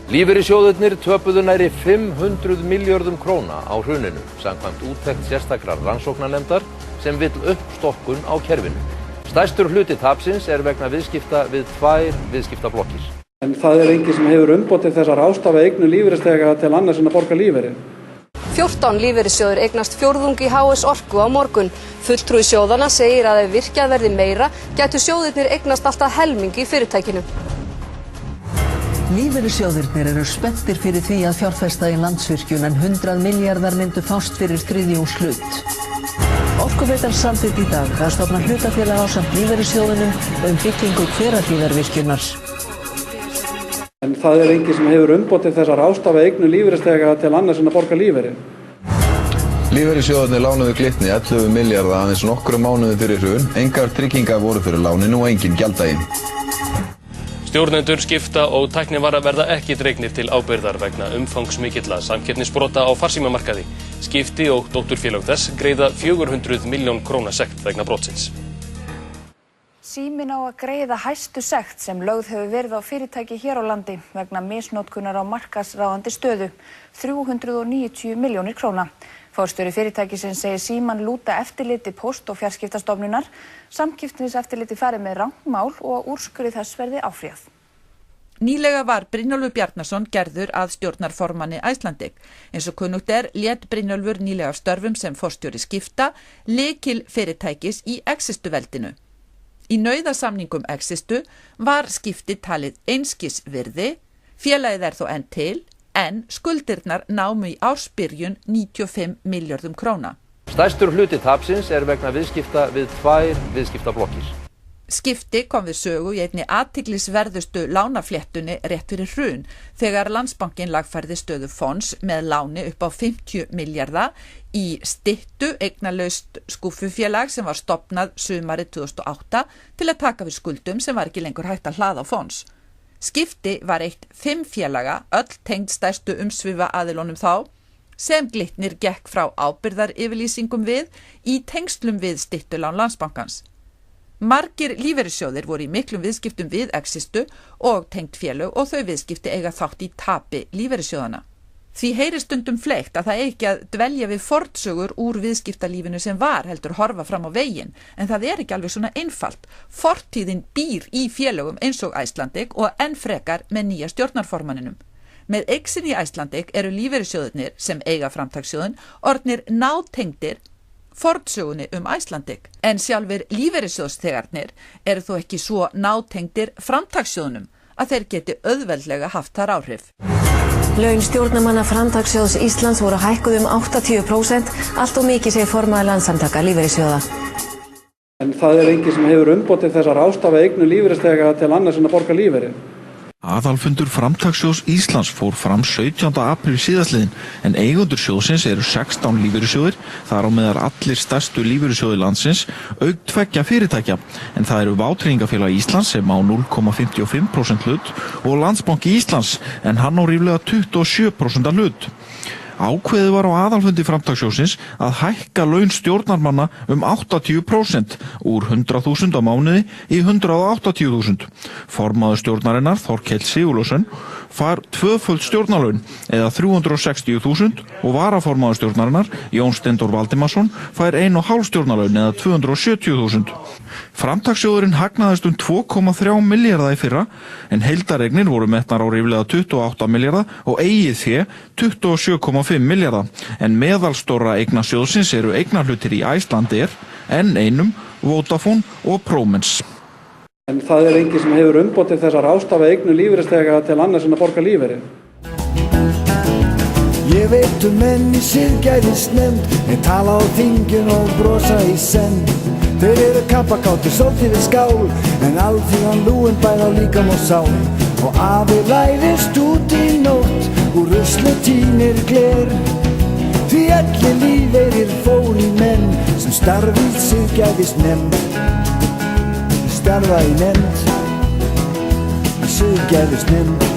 Lífeyrissjóðirnir töpuðu nærri 500 milljörðum króna á hruninu, samkvæmt úttekt sérstakrar rannsóknarnefndar sem vill uppstokkun á kerfinu. Stærstur hluti tapsins vegna viðskipta við 2 viðskiptablokkir. En það enginn sem hefur umboð til þess að ráðstafa eignum lífeyrisþega til annars en að borga lífeyri. 14 lífeyrissjóðir eignast fjórðung í HS Orku á morgun. Fulltrúi sjóðanna segir að ef virkjað verði meira, gætu sjóðirnir eignast alltaf helming í fyrirtækinu. Lífeyrissjóðirnir eru spenntir fyrir því að fjárfesta í Landsvirkjun en 100 milljarðar myndu fást fyrir þriðjungshlut. Orkuveitan samþykkti í dag að stofna hlutafélag ásamt lífeyrissjóðunum byggingu Hverahlíðarvirkjunar. En það enginn sem hefur umboð til þess að ráðstafa eignum lífeyrisþega til annars en að borga lífeyri. Lífeyrissjóðarnir lánuðu Glitni 11 milljarða aðeins nokkrum mánuðum fyrir hrun, engar tryggingar voru fyrir láninu og engin gjalddagi. Stjórnendur skipta og tæknivara verða ekki dregnir til ábyrgðar vegna umfangsmikilla samkeppnisbrota á farsímamarkaði. Skipti og dótturfélög þess greiða 400 milljón króna sekt vegna brotsins. Síminn á að greiða hæstu sekt sem lögð hefur verið á fyrirtæki hér á landi vegna misnotkunar á markaðsráðandi stöðu, 390 milljónir króna. Forstjóri fyrirtækisins segir Símann lúta eftirliti Póst- og fjarskiptastofnunar, samkeppniseftirliti farið með rangt mál og úrskurði þess verði áfrýjað. Nýlega var Brynjólfur Bjarnason gerður að stjórnarformanni Icelandic. Eins og kunnugt lét Brynjólfur nýlega af störfum sem forstjóri Skipta, lykil fyrirtækis í Existu-veldinu. Í nauðasamningum Existu var Skipti talið einskis virði, félagið þó enn til, en skuldirnar námu í ársbyrjun 95 milljörðum króna. Stærstur hluti tapsins vegna viðskipta við 2 viðskiptablokkir. Skipti kom við sögu í einni athyglisverðustu lánafléttunni rétt fyrir hrun þegar Landsbankinn lagfærði stöðu fonds með láni upp á 50 milljarða í styttu eignalaust skúffufélag sem var stofnað sumarið 2008 til að taka við skuldum sem var ekki lengur hægt að hlaða á fonds. Skipti var eitt 5 félaga, öll tengd stærstu umsvifa aðilunum þá, sem Glitnir gekk frá ábyrgðaryfirlýsingum við í tengslum við styttulán Landsbankans. Margir lífeyrissjóðir voru í miklum viðskiptum við Existu og tengd félög og þau viðskipti eiga þátt í tapi lífeyrissjóðana. Því heyri stundum fleygt að það ekki að dvelja við fornsögur úr viðskiptalífinu sem var heldur horfa fram á veginn, en það ekki alveg svona einfalt. Fortíðin býr í félögum eins og Icelandic og enn frekar með nýja stjórnarformanninum. Með eigsin í Icelandic eru lífeyrissjóðirnir sem eiga framtakssjóðin orðnir nátengdir fornsögunni Icelandic, en sjálfur lífeyrissjóðsþegarnir eru þó ekki svo nátengdir framtakssjóðunum að þeir geti auðveldlega haft þar áhrif. Laun stjórnarmanna Framtakssjóðs Íslands voru hækkuð 80%, allt og mikið segir formaður Landssamtaka lífeyrissjóða. En það enginn sem hefur umboð til þess að ráðstafa eignum lífeyrisþega til annars en að borga lífeyri. Aðalfundur Framtakssjóðs Íslands fór fram 17. apríl síðastliðinn, en eigendur sjóðsins eru 16 lífeyrissjóðir, þar á meðal allir stærstu lífeyrissjóðir landsins, auk 2 fyrirtækja, en það eru Vátryggingafélag Íslands sem á 0,55% hlut og Landsbanki Íslands, en hann á ríflega 27% hlut. Ákveðið var á aðalfundi Framtakssjóðsins að hækka laun stjórnarmanna 80% úr 100.000 á mánuði í 180.000. Formaður stjórnarinnar, Þorkell Sigurlaugsson, fær 2-föld stjórnarlaun eða 360.000 og varaformaður stjórnarinnar, Jón Steindór Valdimarsson, fær 1,5 stjórnarlaun eða 270.000. Framtakssjóðurinn hagnaðist 2,3 milljarða í fyrra, en heildareignir voru metnar á ríflega 28 milljarða og eigið fé 27,5 milljarða, en meðalstóra eigna sjóðsins eru eignarhlutir í Icelandair, N1, Vodafone og Promens. En það enginn sem hefur umboð til þess að ráðstafa eignum lífeyrisþega til annars en að borga lífeyri. Ég veit menn í siðgæðisnefnd, en tala á þingin og brosa í senn. Þeir eru kappakátir, sóttir við skál, en alþýðan lúin bæði á líkam og sál. Og afi læðist út í nótt, úr rusli tínir gler. Því allir lífeyrir fór í menn, sem starfið siðgæðisnefnd. Starfa í nefnd, siðgæðisnefnd.